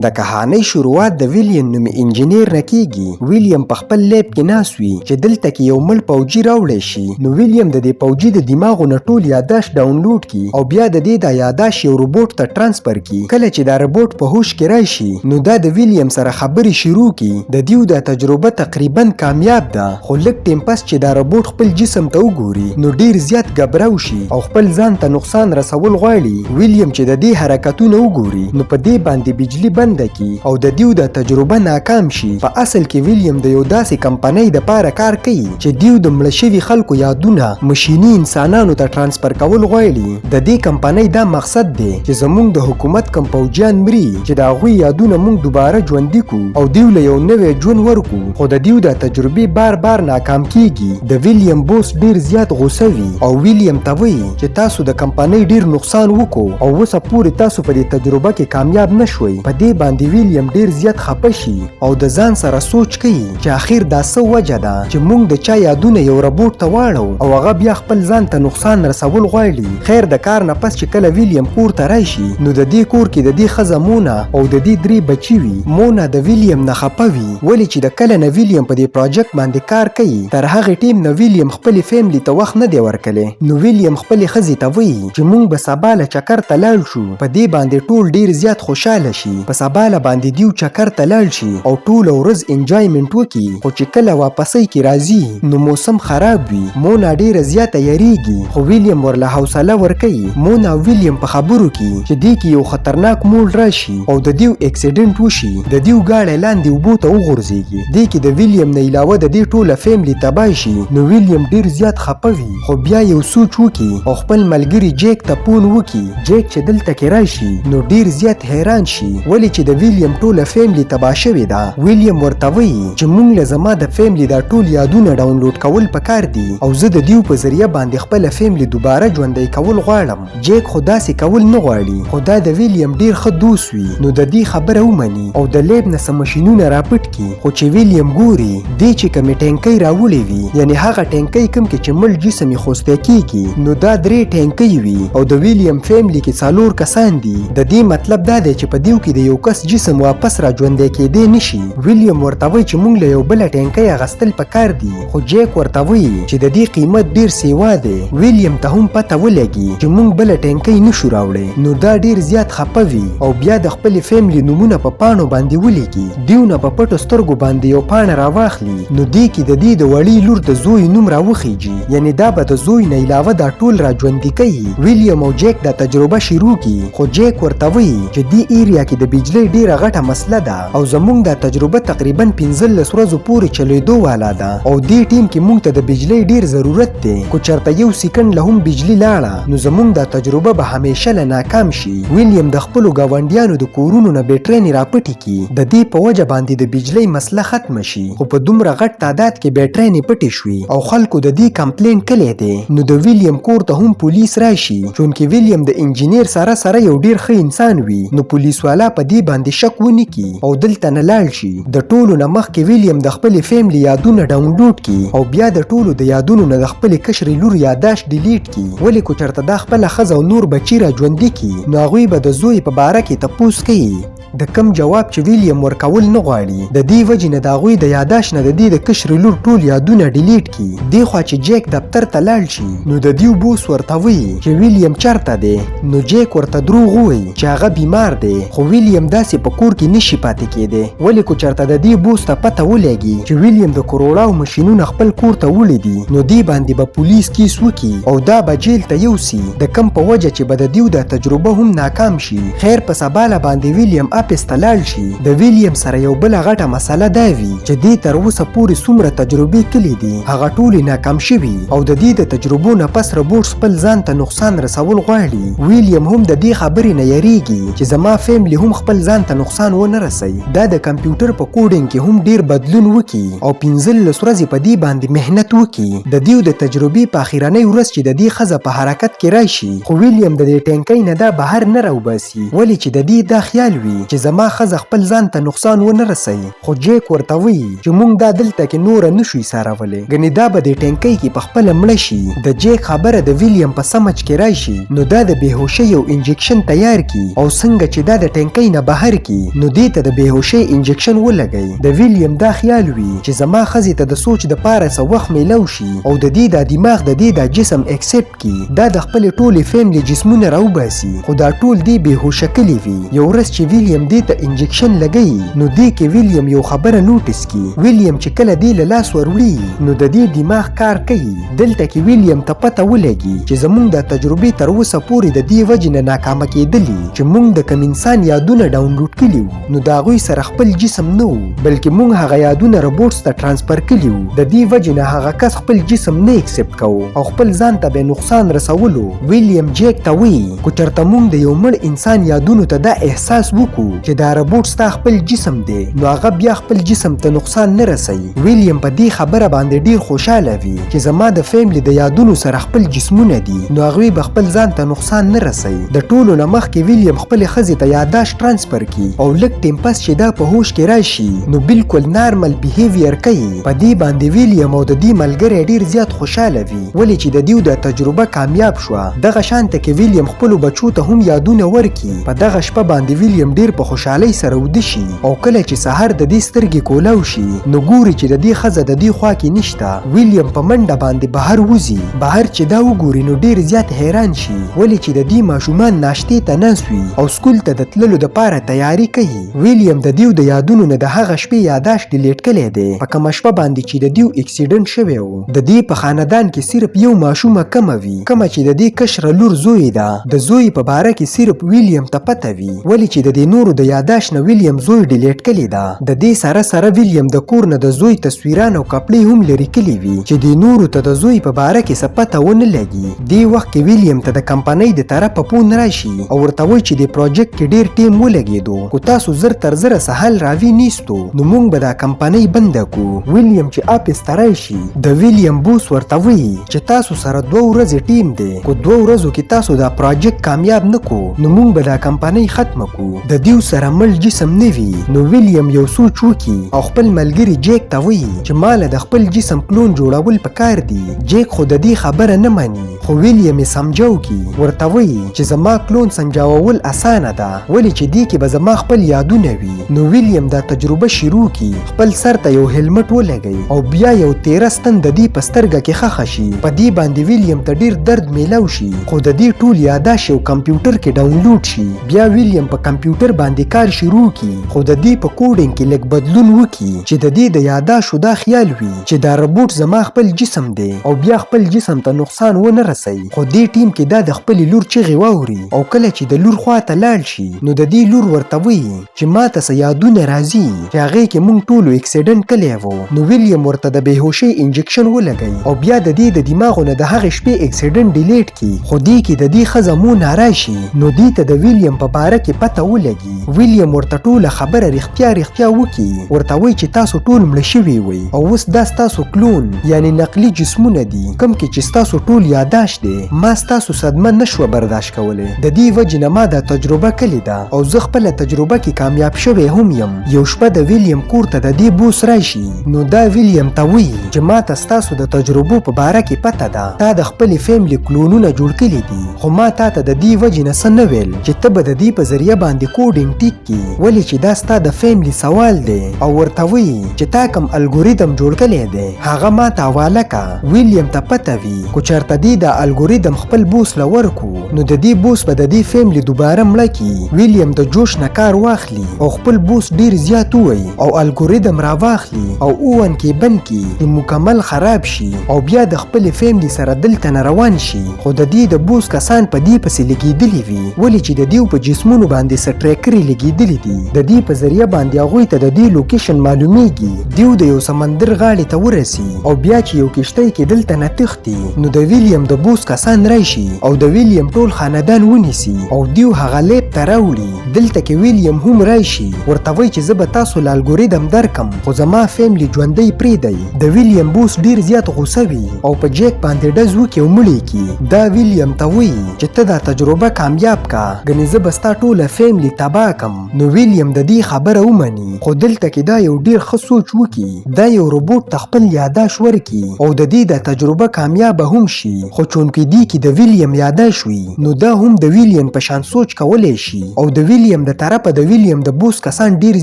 د کهانۍ شروعات د ویلیم نومي انجینیر نه کیږي. ویلیم په خپل لیب کې ناست وي چې دلته کې یو مړ پوجي راوړی شي. نو ویلیم د دې پوجي د دماغو نه ټول یاداشت ډاونلوډ کړي او بیا د دې د یاداشت یو روبوټ ته ترانسفر کړي. کله چې دا روبوټ په هوش کې راشي نو دا د ویلیم سره خبرې شروع کړي. د دیو دا تجربه تقریبا کامیاب ده، خو لږ ټیم پس چې دا روبوټ خپل جسم ته وګوري نو ډیر زیات غبراو شي او خپل ځان ته نقصان رسول غواړي. ویلیم چې د دې حرکتونه وګوري نو په دې باندې بجلی بنده کی او د دیو د تجربه ناکام شي. په اصل کې ویلیم د یو داسې کمپنۍ د پاره کار کوي چې دیو د مړه شوي خلکو یادونه ماشیني انسانانو ته ترانسفر کول غواړي. د دې کمپنۍ دا مقصد دی چې زموږ د حکومت کم پوجیان مري چې د هغوی یادونه موږ دوباره ژوندي کړو او دیو له یو نوی ژوند ورکو. خو د دیو د تجربې بار بار ناکام کیږي. د ویلیم بوس ډیر زیات غوسه وي او ویلیم ته وایي چې تاسو د کمپنۍ ډیر نقصان وکړو او اوسه پورې تاسو په دې تجربه کې کامیاب نشوئ. په دې باندې ویلیم ډیر زیات خپه شي او د ځان سره سوچ کوي چې اخر دا څه وجه ده چې موږ د چا یادونه یو روبوټ ته واړو او هغه بیا خپل ځان ته نقصان رسول غواړي. خیر د کار نه پس چې کله ویلیم کور ته راشي نو د دې کور کې د دې ښځه مونا او د دې درې بچي وي. مونا د ویلیم نه خپه وي ولې چې د کله نه ویلیم په دې پروجیکټ باندې کار کوي تر هغې ټیم نه ویلیم خپل فیملی ته وخت نه دی ورکړی. نو ویلیم خپل ښځې ته وایي چې موږ به سبا له چکر ته لاړ شو. په دې باندې ټول ډیر زیات خوشاله شي. په سبا له باندې دیو چکر ته لاړ شي او ټول ورځ انجوایمنت وکړي. خو چې کله واپسۍ کې راځي نو موسم خراب وي. مونا ډیره زیاته یریږي خو ویلیم ورله حوصله ورکوي. مونا ویلیم په خبرو کې چې دې کې یو خطرناک موړ راشي او د دیو اکسیډنټ وشي. د دیو ګاډی لاندې اوبو ته وغورځېږي. دې کې د ویلیم نه علاوه د دې ټوله فیملی تباه شي. نو ویلیم ډیر زیات خپه وي خو بیا یو سوچ وکړي او خپل ملګري جیک ته فون وکړي. جیک چې دلته کې راشي نو ډیر زیات حیران شي ولې چې د ویلیم ټوله فیملی تباه شوې ده. ویلیم ورته وایي چې موږ له زما د فیملی دا ټول یادونه ډاونلوډ کول پکار دي او زه د دیو په ذریعه باندې خپل فیملی دوباره ژوندی کول غواړم. جیک خو داسې کول نه غواړي خو دا د ویلیم ډیر ښه دوست وي نو د دې خبره ومني او د لیب نه څه ماشینونه راپټ کړي. خو چې ویلیم ګوري دې چې کومې ټینکۍ راوړې وي یعنې هغه ټینکۍ کوم کې چې مړ جسم یې خوستی کیږي نو دا 3 ټینکۍ وي او د ویلیم فیملی کې 4 کسان دي. د دې مطلب دا دی چې په دیو کې د یو کس جسم واپس را ژوندی کېدی نشي. ویلیم ورته وایي چې موږ له یو بله ټینکۍ اخیستل پکار دي خو جیک ورته وایي چې د دې قیمت ډیر سیوا دی. ویلیم ته هم پته ولګي چې موږ بله ټینکۍ نشو راوړی نو دا ډیر زیات خپه وي او بیا د خپلې فیملی نومونه په پاڼو باندې ولیکي. دیو نه په پټو سترګو باندې یو پاڼه راواخلي نو دې کې د دې د وړې لور د زوی نوم راوخیږي یعنې دا به د زوی نه علاوه دا ټول را ژوندي کوي. ویلیم او جیک دا تجربه شروع کړي خو جیک ورته وایي چې دې ایریا کې د بجلی ډیره غټه مسله ده او زموږ دا تجربه تقریبا 15 ورځو پورې چلیدو والا ده او دې ټیم کې موږ ته د بجلی ډیر ضرورت دی. کو چرته یو سکند له هم بجلی لاړه نو زموږ دا تجربه به همیشه له ناکام شي. ویلیم د خپلو ګاونډیانو د کورونو نه بیټرۍ راپټې کړي د دې په وجه باندې د بجلی مسله ختمه شي. خو په دومره غټ تعداد کې بیټرۍ پټې شوي او خلکو د دې کمپلین کړی دی. نو د ویلیم کور ته هم پولیس راشي چونکې ویلیم د انجینیر سره یو ډیر ښه انسان وي نو پولیس والا په دې باندې شک ونه کړي او دلته نه لاړ شي. د ټولو نه مخکې ویلیم د خپلې فیملی یادونه ډاونلوډ کړي او بیا د ټولو د یادونو نه د خپلې کشرې لور یاداشت ډیلیټ کړي ولې کو چرته دا خپله ښځه او نور بچي را ژوندي کړي نو هغوی به د زوی په باره کې تپوس کوي. د کم جواب چې ویلیم ورکول نه غواړي د دې وجې نه د هغوی د یاداشت نه د دې د کشرې لور ټول یادونه ډیلیټ کړي. دې خوا چې جیک دفتر ته لاړ شي نو د دیو بوس ورته وایي چې ویلیم چرته دی نو جیک ورته دروغ وایي چې هغه بیمار دی خو ویلیم داسې په کور کې نشي پاتې کېدی ولې کو چرته د دې بوس ته پته ولګي چې ویلیم د کروڑاو ماشینونه خپل کور ته وړي دي نو دې باندې به پولیس کیس وکړي او دا به جیل ته یوسي د کم په وجه چې به د دیو د تجربه هم ناکام شي. خیر په سبا له باندې ویلیم اپس ته لاړ شي. د ویلیم سره یو بله غټه مسله دا وي چې دې تر اوسه پورې څومره تجربې کړي دي هغه ټولې ناکام شوي او د دې د تجربو نه پس روبوټ خپل ځان ته نقصان رسول غواړي. ویلیم هم د دې خبرې نه یریږي چې زما فیملی هم خپل ځان ته نقصان ونه رسوي. دا د کمپیوټر په کوډینګ کې هم ډیر بدلون وکړي او 15 ورځې په دې باندې مهنت وکړي. د دیو د تجربې په اخیرنۍ ورځ چې د دې ښځه په حرکت کې راشي خو ویلیم د دې ټینکۍ نه دا بهر نه راوباسي ولې چې د دې دا خیال وي چې زما ښځه خپل ځان ته نقصان ونه رسوي، خو جیک ورته وایي چې موږ دا دلته کې نوره نشو ایسارولی، ګنې دا به دې ټینکۍ کې پخپله مړه شي. د جیک خبره د ویلیم په سمج کې راشي، نو دا د بېهوشۍ یو انجکشن تیار کی، او څنګه چې دا د ټینکۍ نه بهر کی نو دې ته د بېهوشۍ انجکشن ولګوي. د ویلیم دا خیال وي چې زما ښځې ته د سوچ دپاره څه وخت میلو شي او د دې دا دماغ د دې دا جسم اکسپټ کی، دا د خپلې ټولې فیملي جسمونه راوباسي، خو دا ټول دې بېهوشه کلي وي. یو ورځ چې ویلیم دې ته انجکشن لګوي نو دې کې ویلیم یو خبره نوټس کی. ویلیم چې کله دې له لاس وروړي نو د دې دماغ کار کوي. دلته کې ویلیم ته پته ولګي چې زموږ د تجربې تر اوسه پورې د دې وجې نه ناکامه کېدلي چې موږ د کوم انسان یادونه ډاونلوډ کړي وو نو د هغوی سره خپل جسم نه و، بلکې موږ هغه یادونه روبوټس ته ټرانسفر کړي وو. د دې وجې نه هغه کس خپل جسم نه اکسپټ کوو او خپل ځان ته به نقصان رسولو. ویلیم جیک ته وایي خو چېرته موږ د یو مړ انسان یادونو ته دا احساس وکړو چې دا روبوټ ستا خپل جسم دی نو هغه بیا خپل جسم ته نقصان نه رسوي. ویلیم په دې خبره باندې ډیر خوشحاله وي چې زما د فیملی د یادونو سره خپل جسمونه دي نو هغوی به خپل ځان ته نقصان نه رسوي. د ټولو نه مخکې ویلیم خپلې ښځې ته یادداشت ټرانسفر کړي او لږ ټیم پس چې دا په هوش کې راشي نو بالکل نارمل بیهیویر کوي. په دې باندې ویلیم او د دې ملګری ډیر زیات خوشحاله وي ولې چې د دوی د تجربه کامیاب شوه. دغه شانته کې ویلیم خپلو بچو ته هم یادونه ورکړي. په دغه شپه باندې ویلیم ډیر په خوشحالۍ سره ویده شي او کله چې سهار د دې سترګې کولاو شي نو ګوري چې د دې ښځه د دې خوا کې نشته. ویلیم په منډه باندې بهر وځي. بهر چې دا وګوري نو ډیر زیات حیران شي ولې چې د دې ماشومان ناشتې ته ناست وي او سکول ته د تللو دپاره تیاری کوي. ویلیم د دیو د یادونو نه د هغه شپې یادداشت ډیلیټ کړی دی په کومه شپه باندې چې د دیو اکسیډنټ شوی و. د دې په خاندان کې صرف یو ماشومه کمه وي کومه چې د دې کشره لور زوی ده. د زوی په باره کې صرف ویلیم ته پته وي ولې چې د دې نورو د یادداشت نه ویلیم زوی ډیلیټ کړې ده. د دې سره سره ویلیم د کور نه د زوی تصویران او کپړې هم لرې کړي وي چې د نورو ته د زوی په باره کې څه پته ونه لګي. دې وخت کې ویلیم ته د کمپنۍ د طرفه فون راشي او ورته وایي چې د پروجیکټ کې ډیر ټیم ولګېدو خو تاسو زر تر زره سهال راوي نیستو نو موږ به دا کمپنۍ بنده کړو. ویلیم چې آفس ته راشي د ویلیم بوس ورته وایي چې تاسو سره 2 ورځې ټیم دی خو 2 ورځو کې تاسو دا پروجیکټ کامیاب نه کړو نو موږ به دا کمپنۍ ختمه کړو. د دیو سره مړ جسم نه وي نو ویلیم یو سوچ وکړي او خپل ملګري جیک ته وایي چې ماله د خپل جسم کلون جوړول پکار دي. جیک خو د دې خبره نه مانی خو ویلیم یې سمجاو کی ورته وایي چې زما کلون سنجاوول اسانه ده ولې چې دې کې به زما خپل یادونه وي. نو ویلیم دا تجربه شروع کی. خپل سر ته یو هلمټ ولګوي او بیا یو 13 ستن د دې په سترګه کې ښخه شي. په دې باندې ویلیم ته ډیر درد میلاو شي خو د دې ټول یادداشت یو کمپیوټر کې ډاونلوډ شي. بیا ویلیم په کمپیوټر باندې کار شروع کی خو د دې په کوډینګ کې لږ بدلون وکړي چې د دې د یادداشت دا خیال وي چې دا روبوټ زما خپل جسم دی او بیا خپل جسم ته نقصان ونه رسوي. خو دې ټیم کې دا د خپل لور چغې واوري او کله چې د لور خواته لاړ شي نو د دې لور ورته وایي چې ماته څه یادونه راځي چې هغې کې موږ ټولو اکسیډنټ کلی و. نو ویلیم ورته د بېهوشۍ انجکشن ولګوي او بیا د دې د دماغو نه د هغې شپې اکسیډنټ ډیلیټ کړي. خو دې کې د دې ښځه مونه راشي نو دې ته د ویلیم په باره کې پته ولګي. ویلیم ورته ټوله خبره رښتیا وکړي ورته وایي چې تاسو ټول مړه شوي وئ او اوس دا ستاسو کلون یعنی نقلي جسمونه دي کوم کې چې ستاسو ټول یادداشت دی. ما ستاسو صدمه نشوه برداشت کولی د دې وجې نه ما دا تجربه کړې ده او زه خپله تجربه کې کامیاب شوی هم یم. یو شپه د ویلیم کور ته د دې بوس راشي نو دا ویلیم ته وایي چې ما ته ستاسو د تجربو په باره کې پته ده تا د خپلې فیملي کلونونه جوړ کړي دي خو ما تا ته د دې وجې نه څه نه ویل چې ته به د دې په ذریعه باندې کوډینګ ټیک کړي ولې چې دا ستا د فیملي سوال دی. او ورته وایي چې تا کوم الګوریدم جوړ کړی دی هغه ما ته حواله کړه. ویلیم ته پته وي خو چېرته دې د الګوریدم خپل بوس له ورکړو نو د دې بوس به د دې فیملي دوباره مړه کړي. ویلیم د جوش نه کار واخلي او خپل بوس ډیر زیات ووایي او الګوریدم را واخلي او اوون کې بند کړي چې مکمل خراب شي او بیا د خپل فیملي سره دلته نه روان شي. خو د دې د بوس کسان په دې پسې لګېدلي وي ولې چې د دې په جسمونو باندې څه ټریکرې لګېدلي دي د دې په ذریعه باندې هغوی ته د دې لوکیشن معلومیږي. دیو د یو سمندر غاړې ته ورسي او بیا چې یو کشتۍ کې دلته نه تښتي نو د ویلیم د بوس کسان راشي او د ویلیم ټول خاندان ونیسي او دیو هغه لیب ته راوړي. دلته کې ویلیم هم راشي ورته وایي چې زه به تاسو له الګوریدم درکم خو زما فیملی ژوندی پرېږدئ. د ویلیام بوس ډیر زیات غوسه وي او په جیک باندې ډز وکړي او مړ کړي. دا ویلیام ته وایي چې ته دا تجربه کامیاب کا ګنې زه به ستا ټوله فیملی تباه کم. نو ویلیام د دې خبره ومني خو دلته کې دا یو ډیر ښه سوچ وکړي. دا یو روبوټ ته خپل یاداښت ورکړي او د دې د تجربه کامیابه هم شي. خو چونکې دې کې د ویلیام یاداښت وي نو دا هم د ویلیام په شان سوچ کولی شي. او د ویلیام د طرفه د ویلیام د بوس کسان ډیر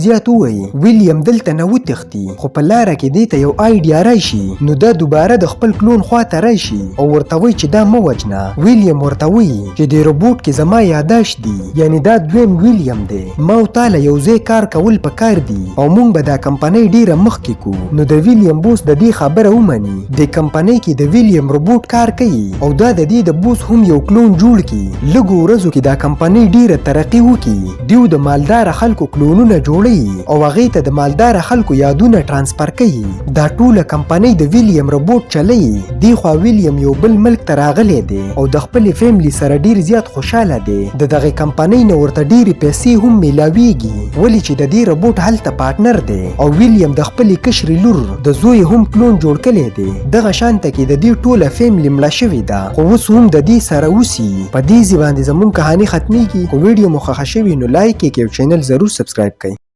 زیات ووایي ویلیام دلته نه وتښتي خو په لاره کې دې ته یو آیډیا راشي نو دا دوباره د خپل کلون خواته راشي او ورته وایي چې دا مه وجنه. ویلیام ورته وایي چې د روبوټ کې زما یاداښت دي یعنی دا دویم ویلیام دی. ما او تاله یو ځای کار کول پکار دي او موږ به دا کمپنۍ ډیره مخکې کوو. نو د ویلیام بوس د دې خبره ومني. د کمپنۍ کې د ویلیام روبوټ کار کوي او دا د دې د بوس هم یو کلون جوړ کړي. لږو ورځو کې دا کمپنۍ ډیره ترقي وکړي. دیو د مالدار خلکو کلونونه جوړوي او هغې ته د مالدار خلکو یادونه ټرانسفر کوي. دا ټوله کمپنۍ د ویلیام روبوټ چلوي. دی خوا ویلیام یو بل ملک ته راغلی دی او د خپلې فیملی سره ډیر زیات خوشحاله دی. د دغه کمپنۍ نه ورته ډیرې پیسې هم میلاویږي ولې چې د دې روبوټ هلته پارټنر دی او ویلیام د خپلې کشرې لور د زوی هم کلون جوړ کړی دی. دغه شانته کې د دې ټوله فیملی مړه شوې ده خو اوس هم د دې سره اوسي. په دې ځای باندې زموږ کهاني ختمیږي. کو ویډیو مو خوښه شوې نو لایک یې کړئ او چینل ضرور سبسکرایب کړئ.